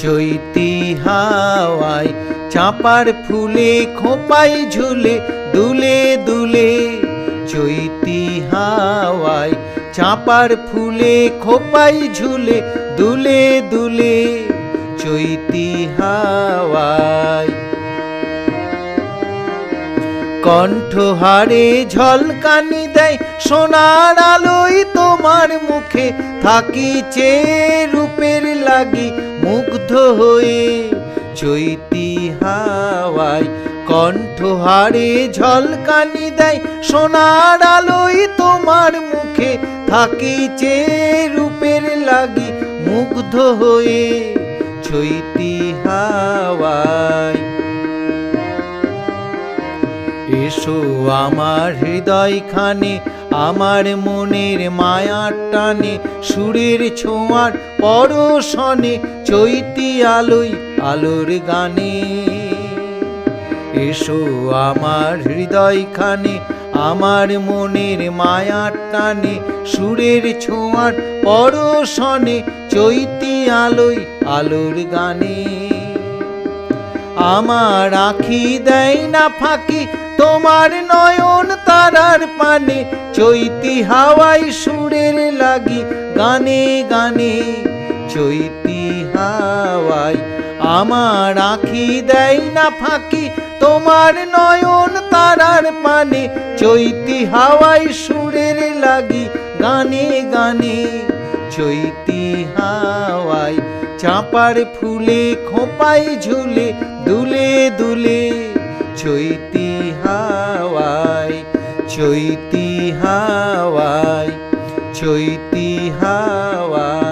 চৈতি হাওয়ায় চাঁপার ফুলে খোঁপাই ঝুলে দুলে দুলে। চৈতি হাওয়ায় চাঁপার ফুলে খোঁপাই ঝুলে দুলে দুলে। চৈতি হাওয়ায় কণ্ঠহারে ঝলকানি দেয় সোনার আলোয় তোমার মুখে, থাকি চেয়ে রূপের লাগি মুগ্ধ হয়ে। চৈতি হাওয়ায় কণ্ঠহারে ঝলকানি দেয় সোনার আলোয় তোমার মুখে, থাকি চেয়ে রূপের লাগি মুগ্ধ হয়ে। চৈতি হাওয়ায় এসো আমার হৃদয় খানে, আমার মনের মায়ার টানে, সুরের ছোঁয়ার পরশনে, চৈতি আলোয় আলোর গানে। এসো আমার হৃদয় খানে, আমার মনের মায়ার টানে, সুরের ছোঁয়ার পরশনে, চৈতি আলোয় আলোর গানে। আমার আঁখি দেয় না ফাঁকি তোমার নয়ন তারার পানে, চৈতি হাওয়ায় সুরের লাগি গানে গানে। চৈতি হাওয়ায় আমার আঁখি দেয় না ফাঁকি তোমার নয়ন তারার পানে, চৈতি হাওয়ায় সুরের লাগি গানে গানে। চৈতি হাওয়ায় চাঁপার ফুলে খোঁপাই ঝুলে দুলে দুলে। চৈতি হাওয়ায় চৈতি হাওয়ায় চৈতি হাওয়ায়।